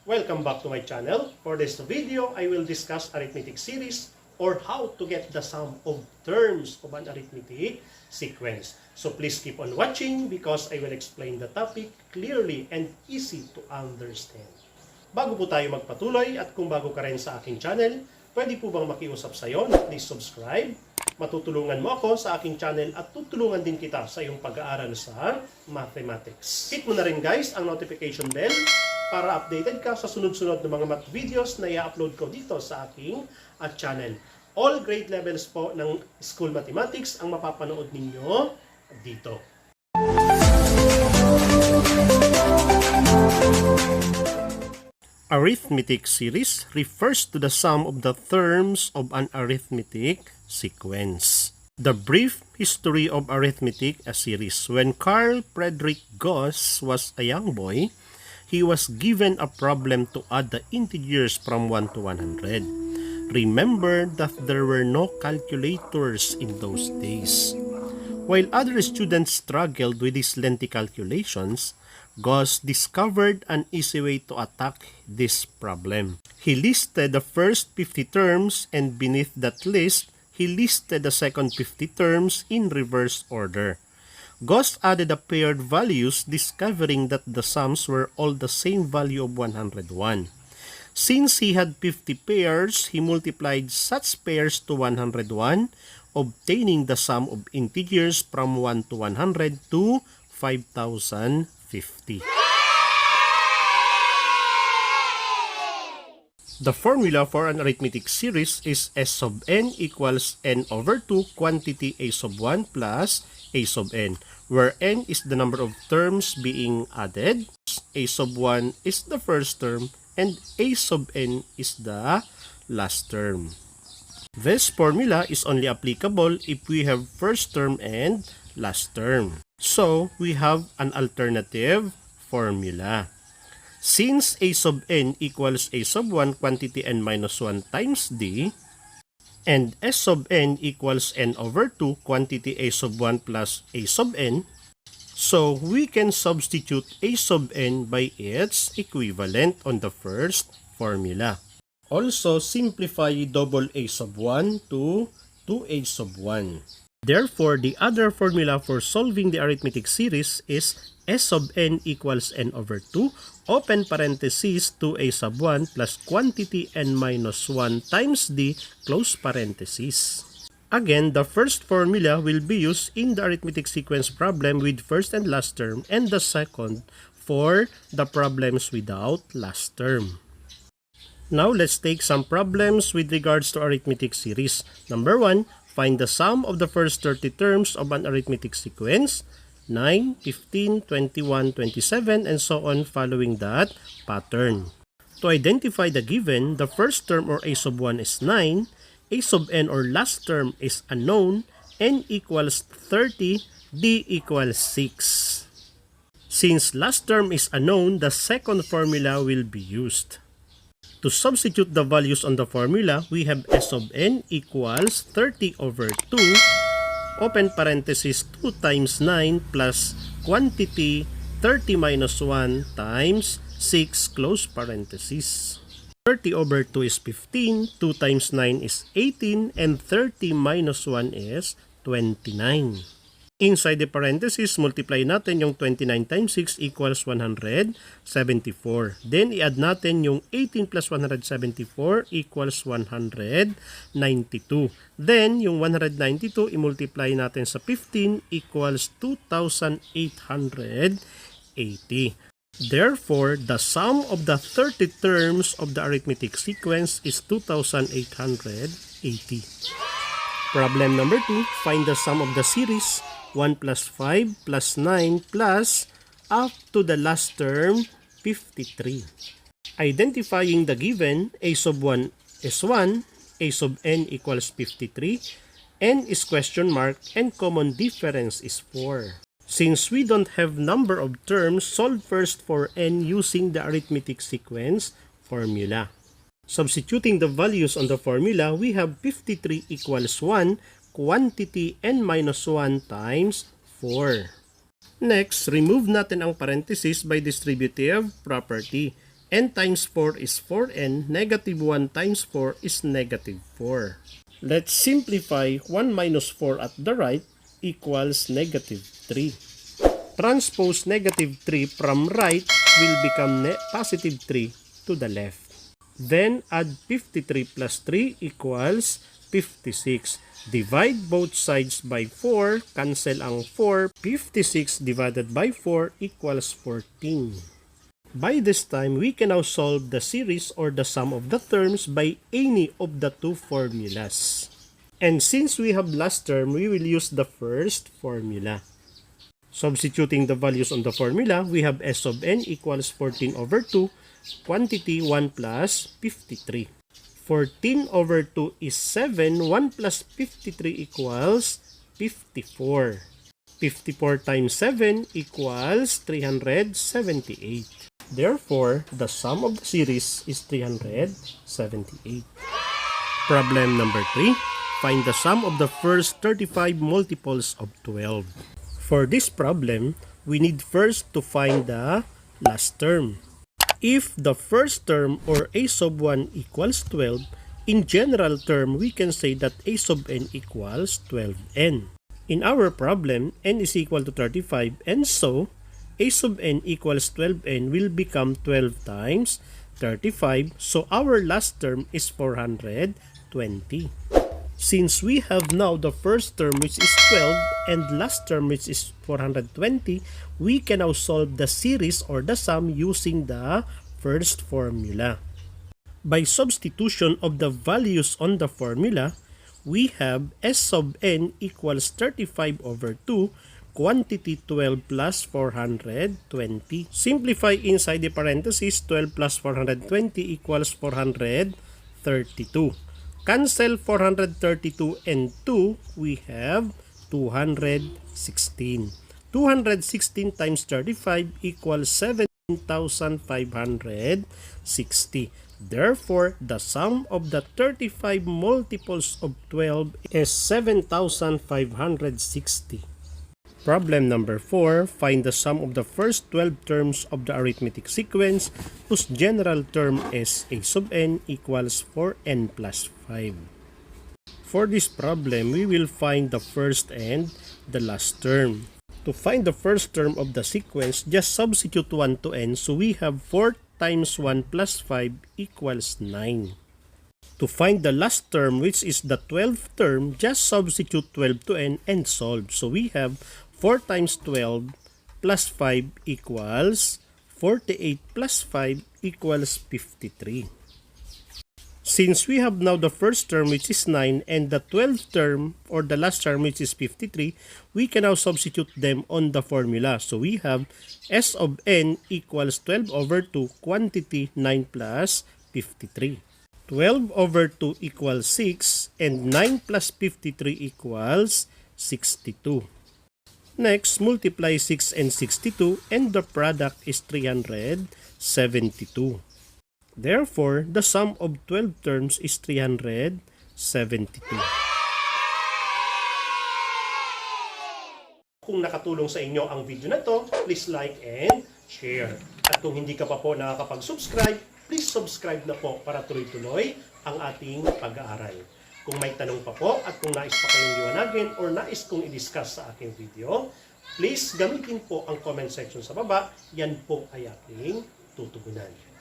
Welcome back to my channel. For this video, I will discuss arithmetic series or how to get the sum of terms of an arithmetic sequence. So please keep on watching because I will explain the topic clearly and easy to understand. Bago po tayo magpatuloy at kung bago ka rin sa aking channel, pwede po bang makiusap sa iyo na please subscribe? Matutulungan mo ako sa aking channel at tutulungan din kita sa iyong pag-aaral sa mathematics. Hit mo na rin guys ang notification bell para updated ka sa sunod-sunod na mga math videos na i-upload ko dito sa aking channel. All grade levels po ng school mathematics ang mapapanood ninyo dito. Arithmetic series refers to the sum of the terms of an arithmetic sequence. The brief history of arithmetic a series. When Carl Friedrich Gauss was a young boy, he was given a problem to add the integers from 1 to 100. Remember that there were no calculators in those days. While other students struggled with these lengthy calculations, Gauss discovered an easy way to attack this problem. He listed the first 50 terms and beneath that list, he listed the second 50 terms in reverse order. Gauss added the paired values, discovering that the sums were all the same value of 101. Since he had 50 pairs, he multiplied such pairs to 101, obtaining the sum of integers from 1 to 100 to 5,050. The formula for an arithmetic series is S sub n equals n over 2 quantity a sub 1 plus a sub n, where n is the number of terms being added, a sub 1 is the first term, and a sub n is the last term. This formula is only applicable if we have first term and last term. So, we have an alternative formula. Since a sub n equals a sub 1 quantity n minus 1 times d, and s sub n equals n over 2 quantity a sub 1 plus a sub n, so we can substitute a sub n by its equivalent on the first formula. Also, simplify double a sub 1 to 2a sub 1. Therefore, the other formula for solving the arithmetic series is s sub n equals n over 2, open parenthesis 2a sub 1 plus quantity n minus 1 times d, close parenthesis. Again, the first formula will be used in the arithmetic sequence problem with first and last term, and the second for the problems without last term. Now, let's take some problems with regards to arithmetic series. Number 1, find the sum of the first 30 terms of an arithmetic sequence, 9, 15, 21, 27, and so on following that pattern. To identify the given, the first term or a sub 1 is 9, a sub n or last term is unknown, n equals 30, d equals 6. Since last term is unknown, the second formula will be used. To substitute the values on the formula, we have s sub n equals 30 over 2, open parenthesis 2 times 9 plus quantity 30 minus 1 times 6, close parenthesis. 30 over 2 is 15, 2 times 9 is 18, and 30 minus 1 is 29. Inside the parenthesis, multiply natin yung 29 times 6 equals 174. Then, i-add natin yung 18 plus 174 equals 192. Then, yung 192, i-multiply natin sa 15 equals 2,880. Therefore, the sum of the 30 terms of the arithmetic sequence is 2,880. Problem number 2, find the sum of the series 1 plus 5 plus 9 plus up to the last term 53. Identifying the given, a sub 1 is 1, a sub n equals 53, n is question mark, and common difference is 4. Since we don't have number of terms, solve first for n using the arithmetic sequence formula. Substituting the values on the formula, we have 53 equals 1, quantity n minus 1 times 4. Next, remove natin ang parenthesis by distributive property. n times 4 is 4n, negative 1 times 4 is negative 4. Let's simplify 1 minus 4 at the right equals negative 3. Transpose negative 3 from right will become positive 3 to the left. Then add 53 plus 3 equals 56. Divide both sides by 4, cancel ang 4. 56 divided by 4 equals 14. By this time, we can now solve the series or the sum of the terms by any of the two formulas. And since we have last term, we will use the first formula. Substituting the values on the formula, we have S of n equals 14 over 2, quantity 1 plus 53. 14 over 2 is 7, 1 plus 53 equals 54. 54 times 7 equals 378. Therefore, the sum of the series is 378. Problem number 3. Find the sum of the first 35 multiples of 12. For this problem, we need first to find the last term. If the first term or a sub 1 equals 12, in general term, we can say that a sub n equals 12n. In our problem, n is equal to 35, and so a sub n equals 12n will become 12 times 35, so our last term is 420. Since we have now the first term which is 12 and last term which is 420, we can now solve the series or the sum using the first formula. By substitution of the values on the formula, we have S sub n equals 35 over 2, quantity 12 plus 420. Simplify inside the parentheses, 12 plus 420 equals 432. Cancel 432 and 2, we have 216. 216 times 35 equals 7,560. Therefore, the sum of the 35 multiples of 12 is 7,560. Problem number 4. Find the sum of the first 12 terms of the arithmetic sequence whose general term is a sub n equals 4n plus 5. For this problem, we will find the first and the last term. To find the first term of the sequence, just substitute 1 to n, so we have 4 times 1 plus 5 equals 9. To find the last term, which is the 12th term, just substitute 12 to n and solve. So we have 4 times 12 plus 5 equals 48 plus 5 equals 53. Since we have now the first term which is 9 and the 12th term or the last term which is 53, we can now substitute them on the formula. So we have S of n equals 12 over 2, quantity 9 plus 53. 12 over 2 equals 6 and 9 plus 53 equals 62. Next, multiply 6 and 62 and the product is 372. Therefore, the sum of 12 terms is 372. Kung nakatulong sa inyo ang video na to, please like and share. At kung hindi ka pa po nakakapag-subscribe, please subscribe na po para tuloy-tuloy ang ating pag-aaral. Kung may tanong pa po at kung nais pa kayong liwanagin or nais kong i-discuss sa aking video, please gamitin po ang comment section sa baba. Yan po ay aking tutugunan.